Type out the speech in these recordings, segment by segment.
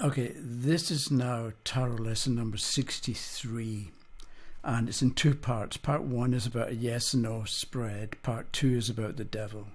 Okay, this is now tarot lesson number 63, and it's in two parts. Part one is about a yes-no spread. Part two is about the devil.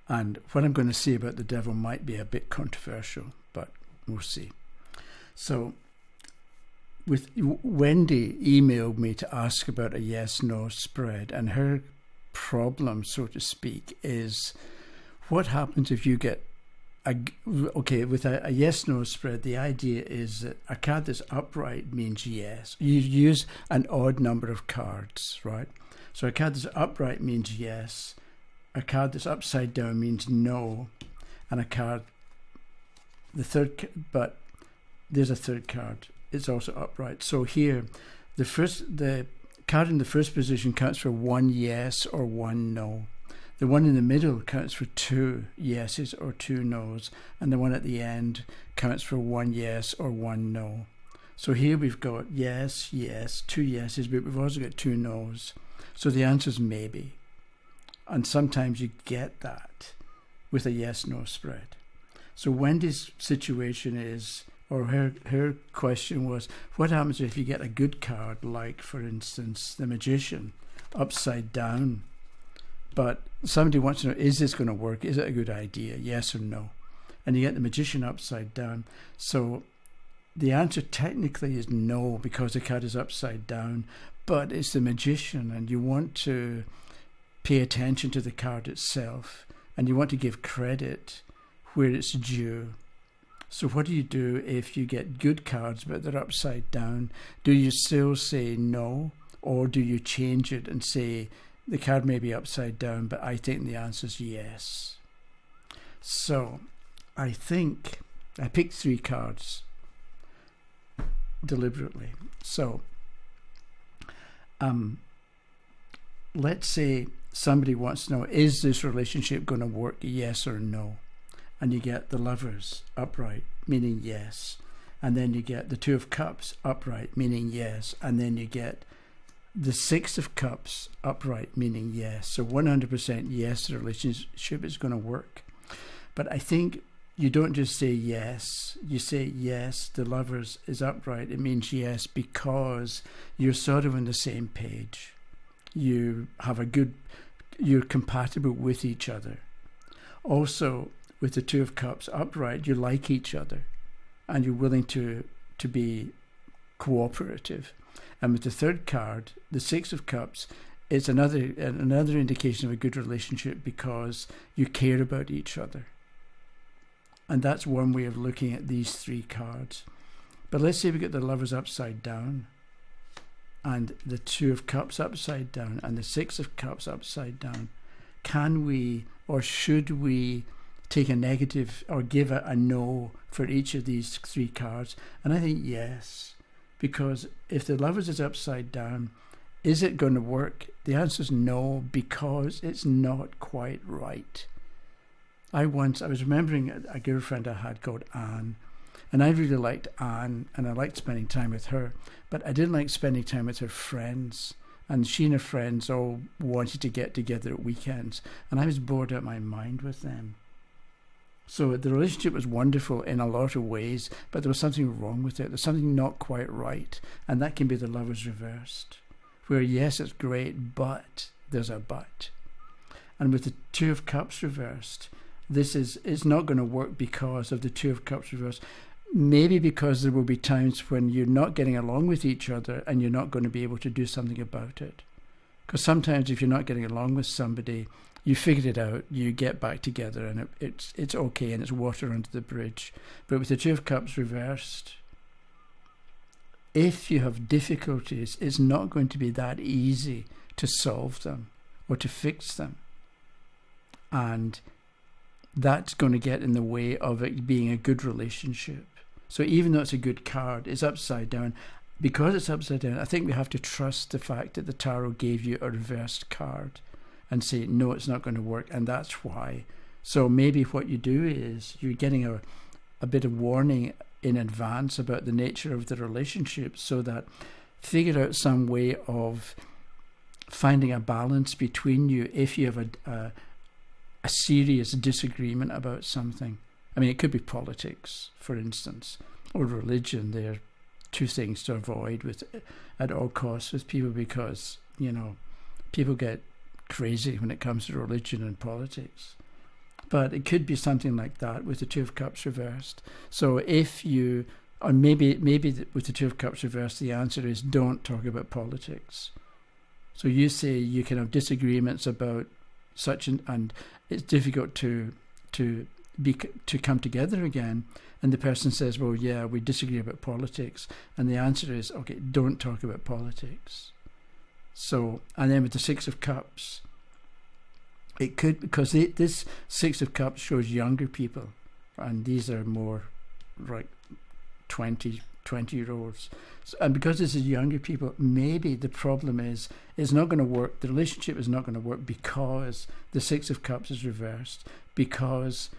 And what I'm going to say about the devil might be a bit controversial, but we'll see. So, Wendy emailed me to ask about a yes-no spread, and her problem, so to speak, is what happens if you get with a yes-no spread. The idea is that a card that's upright means yes. You use an odd number of cards, right? So a card that's upright means yes. A card that's upside down means no. And a card, but there's a third card. It's also upright. So here, the card in the first position counts for one yes or one no. The one in the middle counts for two yeses or two nos, and the one at the end counts for one yes or one no. So here we've got yes, yes, two yeses, but we've also got two nos. So the answer is maybe. And sometimes you get that with a yes-no spread. So Wendy's situation is, or her question was, what happens if you get a good card, like, for instance, the Magician, upside down? But somebody wants to know, is this going to work? Is it a good idea? Yes or no? And you get the Magician upside down. So the answer technically is no, because the card is upside down, but it's the Magician, and you want to pay attention to the card itself, and you want to give credit where it's due. So what do you do if you get good cards but they're upside down? Do you still say no, or do you change it and say the card may be upside down, but I think the answer is yes? So I think I picked three cards deliberately. So let's say somebody wants to know, is this relationship going to work, yes or no? And you get the Lovers upright, meaning yes. And then you get the Two of Cups upright, meaning yes. And then you get the Six of Cups upright, meaning yes. So 100% yes, the relationship is going to work. But I think you don't just say yes. You say yes, the Lovers is upright. It means yes because you're sort of on the same page. You're compatible with each other. Also, with the Two of Cups upright, you like each other and you're willing to be cooperative. And with the third card, the Six of Cups, it's another indication of a good relationship because you care about each other. And that's one way of looking at these three cards. But let's say we get the Lovers upside down, and the Two of Cups upside down, and the Six of Cups upside down. Can we, or should we, take a negative or give a no for each of these three cards? And I think yes, because if the Lovers is upside down, is it going to work? The answer is no, because it's not quite right. I was remembering a girlfriend I had called Anne, and I really liked Anne, and I liked spending time with her, but I didn't like spending time with her friends. And she and her friends all wanted to get together at weekends, and I was bored out of my mind with them. So the relationship was wonderful in a lot of ways, but there was something wrong with it. There's something not quite right, and that can be the Lovers reversed, where yes, it's great, but there's a but. And with the Two of Cups reversed, it's not going to work because of the Two of Cups reversed. Maybe because there will be times when you're not getting along with each other and you're not going to be able to do something about it. Because sometimes if you're not getting along with somebody, you figured it out, you get back together, and it's okay, and it's water under the bridge. But with the Two of Cups reversed, if you have difficulties, it's not going to be that easy to solve them or to fix them. And that's going to get in the way of it being a good relationship. So even though it's a good card, it's upside down. Because it's upside down, I think we have to trust the fact that the tarot gave you a reversed card and say, no, it's not going to work, and that's why. So maybe what you do is you're getting a bit of warning in advance about the nature of the relationship, so that figure out some way of finding a balance between you if you have a serious disagreement about something. I mean, it could be politics, for instance. or religion. They're two things to avoid at all costs with people, because, people get crazy when it comes to religion and politics. But it could be something like that with the Two of Cups reversed. So if you, or maybe with the Two of Cups reversed, the answer is don't talk about politics. So you say you can have disagreements about such, and it's difficult to come together again. And the person says, well, yeah, we disagree about politics. And the answer is, okay, don't talk about politics. So, and then with the Six of Cups, it could, because this Six of Cups shows younger people, and these are more like 20-year-olds. So, and because this is younger people, maybe the problem is it's not going to work. The relationship is not going to work because the Six of Cups is reversed, because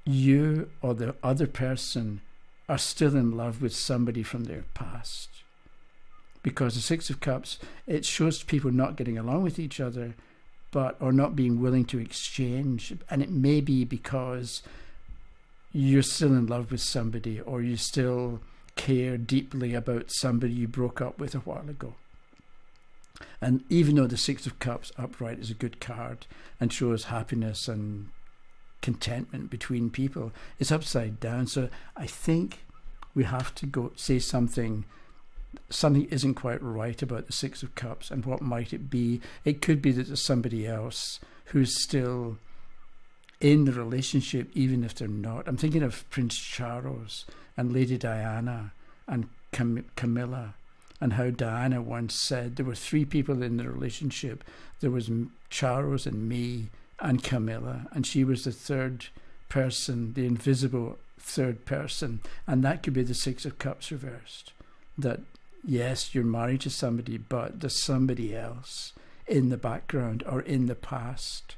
you or the other person are still in love with somebody from their past. Because the Six of Cups, it shows people not getting along with each other, or not being willing to exchange. And it may be because you're still in love with somebody, or you still care deeply about somebody you broke up with a while ago. And even though the Six of Cups upright is a good card and shows happiness and contentment between people, it's upside down. So I think we have to go say something isn't quite right about the Six of Cups. And what might it be? It could be that there's somebody else who's still in the relationship, even if they're not. I'm thinking of Prince Charles and Lady Diana and Camilla, and how Diana once said there were three people in the relationship. There was Charles and me and Camilla, and she was the third person, the invisible third person. And that could be the Six of Cups reversed. That, yes, you're married to somebody, but there's somebody else in the background or in the past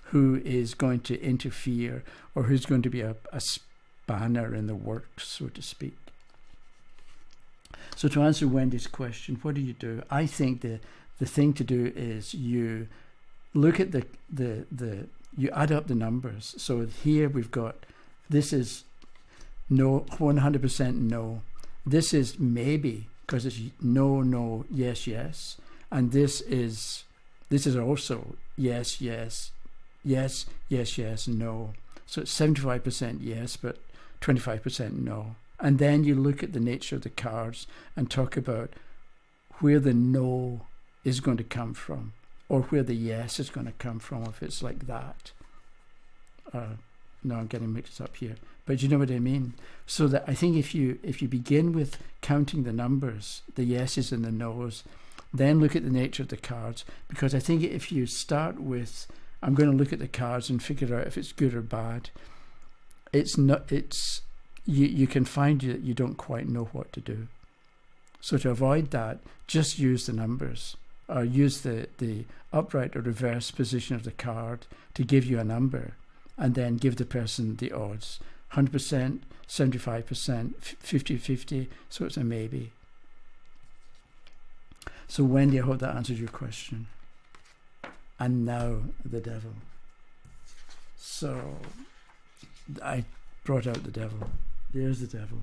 who is going to interfere, or who's going to be a spanner in the works, so to speak. So to answer Wendy's question, what do you do? I think the thing to do is you look at you add up the numbers. So here we've got, this is no, 100% no. This is maybe, because it's no, yes, yes. And this is also yes, yes, yes, yes, yes, no. So it's 75% yes, but 25% no. And then you look at the nature of the cards and talk about where the no is going to come from, or where the yes is going to come from, if it's like that. No, I'm getting mixed up here. But you know what I mean? So that I think if you begin with counting the numbers, the yeses and the nos, then look at the nature of the cards. Because I think if you start with, I'm going to look at the cards and figure out if it's good or bad, you can find that you don't quite know what to do. So to avoid that, just use the numbers, or use the upright or reverse position of the card to give you a number, and then give the person the odds. 100%, 75%, 50-50, so it's a maybe. So Wendy, I hope that answers your question. And now the devil. So I brought out the devil. There's the devil.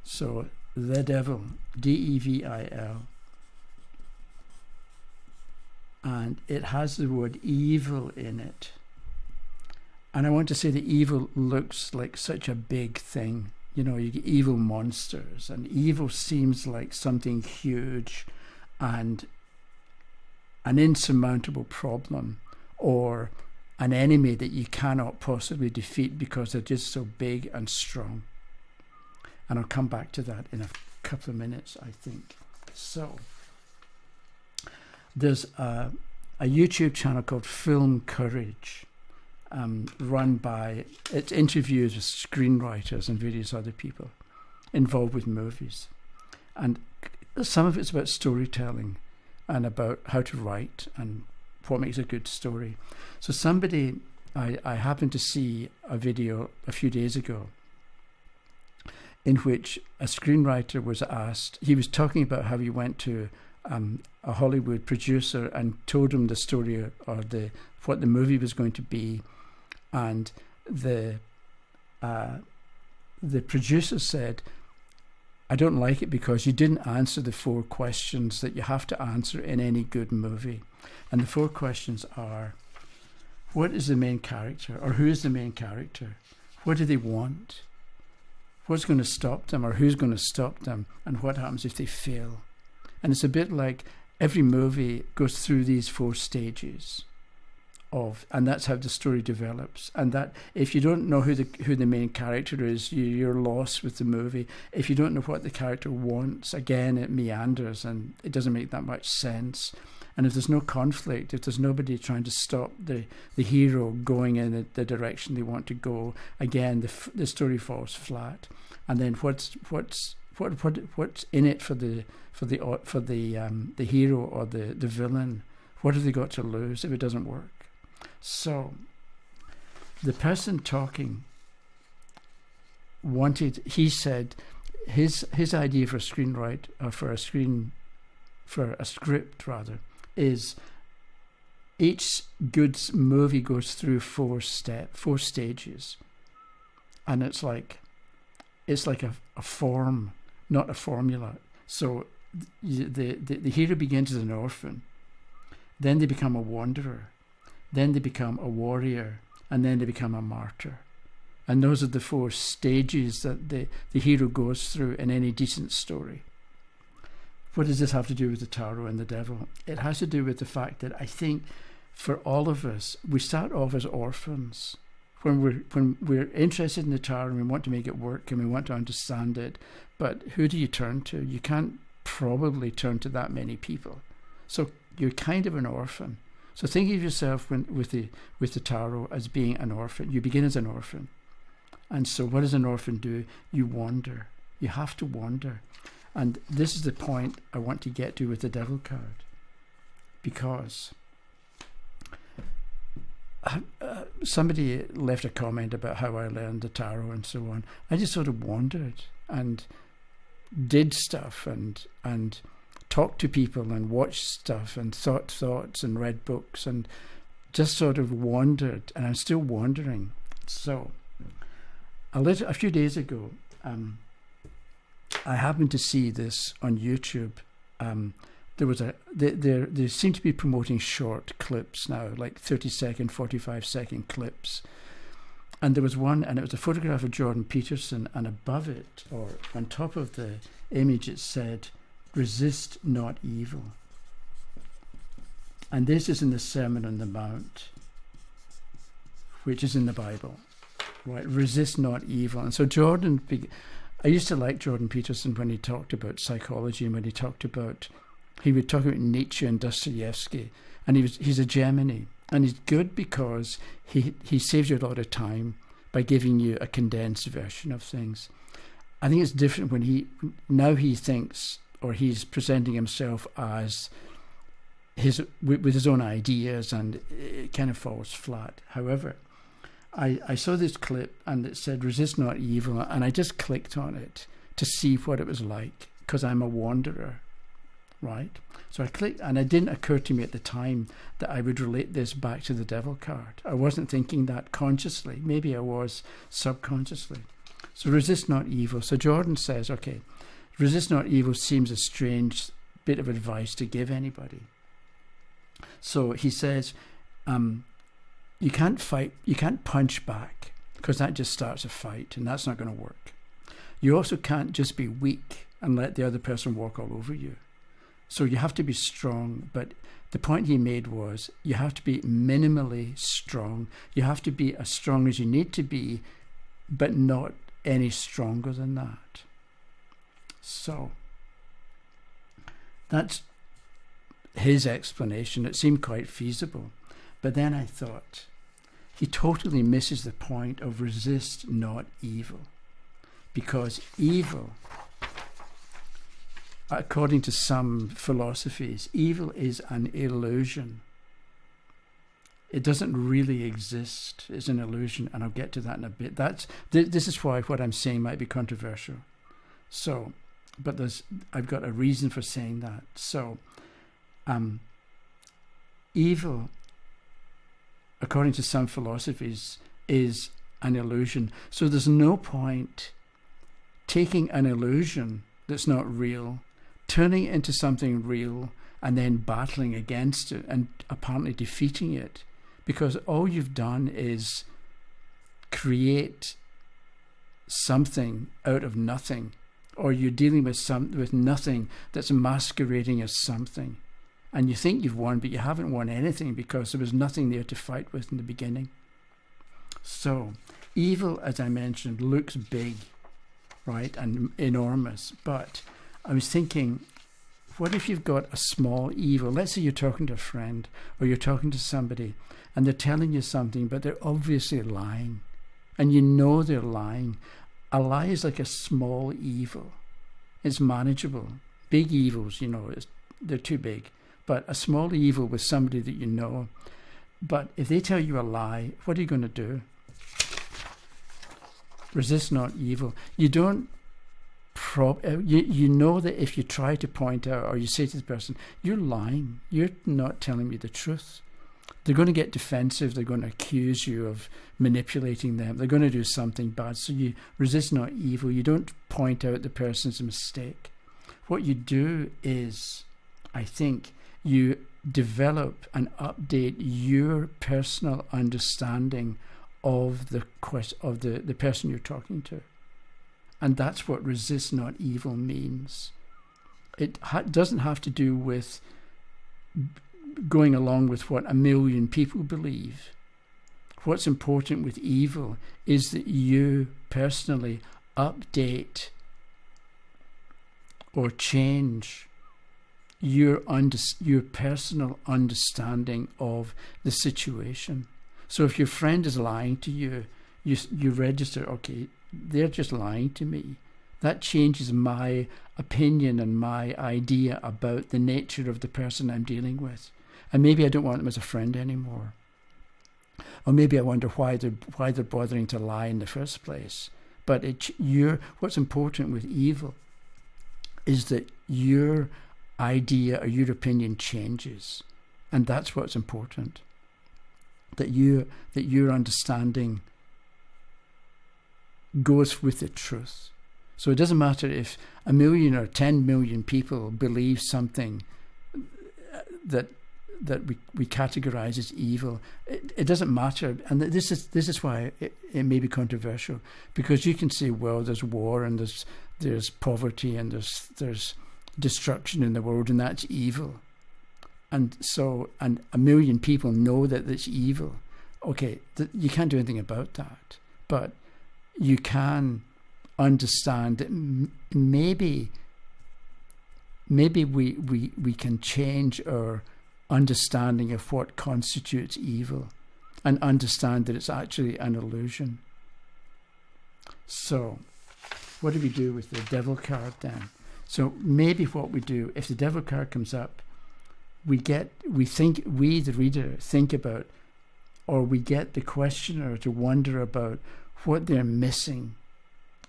So the devil, D-E-V-I-L. And it has the word evil in it. And I want to say that evil looks like such a big thing. You know, you get evil monsters, and evil seems like something huge and an insurmountable problem, or an enemy that you cannot possibly defeat because they're just so big and strong. And I'll come back to that in a couple of minutes, I think. So there's a YouTube channel called Film Courage, run by, it's interviews with screenwriters and various other people involved with movies. And some of it's about storytelling and about how to write and what makes a good story. So I happened to see a video a few days ago in which a screenwriter was asked, he was talking about how he went to a Hollywood producer and told him the story, or what the movie was going to be, and the the producer said, I don't like it because you didn't answer the 4 questions that you have to answer in any good movie. And the 4 questions are, what is the main character, or who is the main character? What do they want? What's going to stop them, or who's going to stop them? And what happens if they fail? And it's a bit like every movie goes through these 4 stages and that's how the story develops. And that if you don't know who the main character is, you're lost with the movie. If you don't know what the character wants, again, it meanders and it doesn't make that much sense. And if there's no conflict, if there's nobody trying to stop the hero going in the direction they want to go, again, the story falls flat. And then what's in it for the hero or the villain? What have they got to lose if it doesn't work? So the person talking he said his idea for a screenwrite, or for a script rather, is each good movie goes through 4 stages, and it's like a form, not a formula. So the hero begins as an orphan, then they become a wanderer, then they become a warrior, and then they become a martyr. And those are the 4 stages that the hero goes through in any decent story. What does this have to do with the tarot and the devil? It has to do with the fact that I think for all of us, we start off as orphans. When we're interested in the tarot and we want to make it work and we want to understand it, but who do you turn to? You can't probably turn to that many people. So you're kind of an orphan. So think of yourself with the tarot as being an orphan. You begin as an orphan. And so what does an orphan do? You wander. You have to wander. And this is the point I want to get to with the devil card. Because somebody left a comment about how I learned the tarot and so on. I just sort of wandered and did stuff and talked to people and watched stuff and thoughts and read books and just sort of wandered, and I'm still wandering. So a few days ago, I happened to see this on YouTube. They seem to be promoting short clips now, like 30-second, 45-second clips. And there was one, and it was a photograph of Jordan Peterson, and above it, or on top of the image, it said, "Resist not evil." And this is in the Sermon on the Mount, which is in the Bible, right? Resist not evil. And so I used to like Jordan Peterson when he talked about psychology, and when he would talk about Nietzsche and Dostoevsky, and he's a Gemini, and he's good because he saves you a lot of time by giving you a condensed version of things. I think it's different when he thinks, or he's presenting himself as with his own ideas, and it kind of falls flat. However, I saw this clip and it said "resist not evil," and I just clicked on it to see what it was like, because I'm a wanderer, right? So I clicked, and it didn't occur to me at the time that I would relate this back to the devil card. I wasn't thinking that consciously. Maybe I was subconsciously. So resist not evil. So Jordan says, okay, resist not evil seems a strange bit of advice to give anybody. So he says, you can't fight, you can't punch back, because that just starts a fight, and that's not going to work. You also can't just be weak and let the other person walk all over you. So you have to be strong, but the point he made was you have to be minimally strong. You have to be as strong as you need to be, but not any stronger than that. So that's his explanation. It seemed quite feasible. But then I thought, he totally misses the point of resist not evil. Because evil, according to some philosophies, evil is an illusion. It doesn't really exist. It's an illusion, and I'll get to that in a bit. This is why what I'm saying might be controversial. So, but I've got a reason for saying that. So, evil, according to some philosophies, is an illusion. So there's no point taking an illusion that's not real, turning it into something real, and then battling against it and apparently defeating it, because all you've done is create something out of nothing, or you're dealing with nothing that's masquerading as something, and you think you've won, but you haven't won anything because there was nothing there to fight with in the beginning. So evil, as I mentioned, looks big, right, and enormous, but I was thinking, what if you've got a small evil? Let's say you're talking to a friend or you're talking to somebody and they're telling you something, but they're obviously lying, and you know they're lying. A lie is like a small evil. It's manageable. Big evils, they're too big. But a small evil with somebody that you know. But if they tell you a lie, what are you going to do? Resist not evil. You don't you know that if you try to point out, or you say to the person, you're lying, you're not telling me the truth, they're going to get defensive, they're going to accuse you of manipulating them, they're going to do something bad. So you resist not evil. You don't point out the person's mistake. What you do is, I think, you develop and update your personal understanding of the person you're talking to. And that's what resist not evil means. It doesn't have to do with going along with what a million people believe. What's important with evil is that you personally update or change your personal understanding of the situation. So if your friend is lying to you, you register, okay, they're just lying to me. That changes my opinion and my idea about the nature of the person I'm dealing with. And maybe I don't want them as a friend anymore. Or maybe I wonder why they're bothering to lie in the first place. But what's important with evil is that your idea or your opinion changes. And that's what's important. That your understanding goes with the truth. So it doesn't matter if 1 million or 10 million people believe something that we categorize as evil. It doesn't matter, and this is why it may be controversial, because you can say, well, there's war and there's poverty and there's destruction in the world, and that's evil. And 1 million people know that it's evil. Okay, you can't do anything about that, but you can understand that maybe we can change our understanding of what constitutes evil and understand that it's actually an illusion. So what do we do with the devil card then? So maybe what we do, if the devil card comes up, we the reader, think about, or we get the questioner to wonder about what they're missing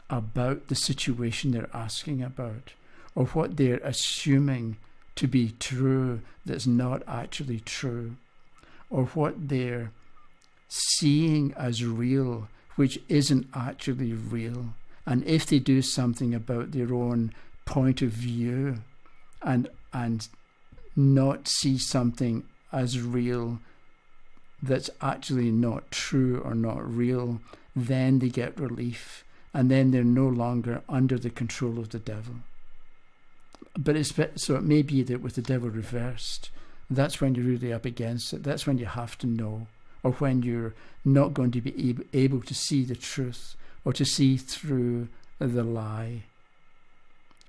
about the situation they're asking about, or what they're assuming to be true that's not actually true, or what they're seeing as real which isn't actually real. And if they do something about their own point of view and not see something as real that's actually not true or not real, then they get relief, and then they're no longer under the control of the devil. But so it may be that with the devil reversed, that's when you're really up against it. That's when you have to know, or when you're not going to be able to see the truth or to see through the lie.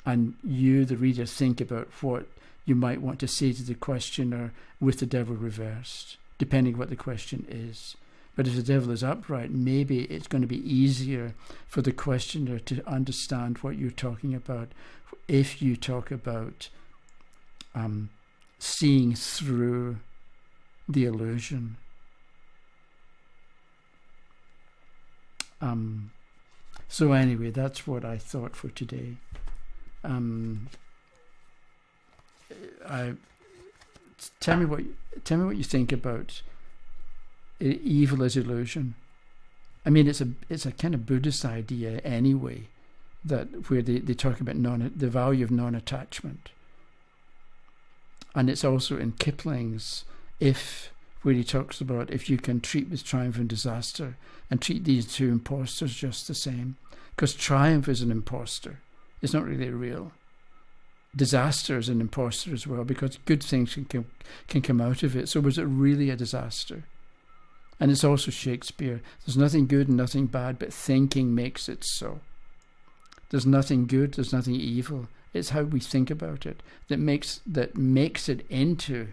And you, the reader, think about what you might want to say to the questioner with the devil reversed, depending what the question is. But if the devil is upright, maybe it's going to be easier for the questioner to understand what you're talking about if you talk about seeing through the illusion. So anyway, that's what I thought for today. Tell me what you think about evil as illusion. I mean, it's a kind of Buddhist idea anyway, that where they talk about the value of non-attachment. And it's also in Kipling's If, where he talks about if you can treat with triumph and disaster and treat these two imposters just the same. Because triumph is an imposter. It's not really real. Disaster is an imposter as well, because good things can come out of it. So was it really a disaster? And it's also Shakespeare. There's nothing good and nothing bad, but thinking makes it so. There's nothing good, there's nothing evil. It's how we think about it that makes it into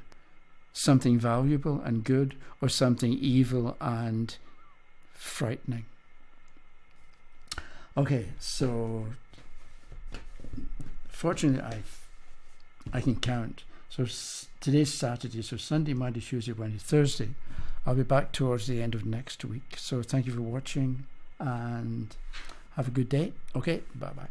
something valuable and good, or something evil and frightening. Okay, so fortunately I can count. So today's Saturday, so Sunday, Monday, Tuesday, Wednesday, Thursday. I'll be back towards the end of next week. So thank you for watching and have a good day. Okay, bye-bye.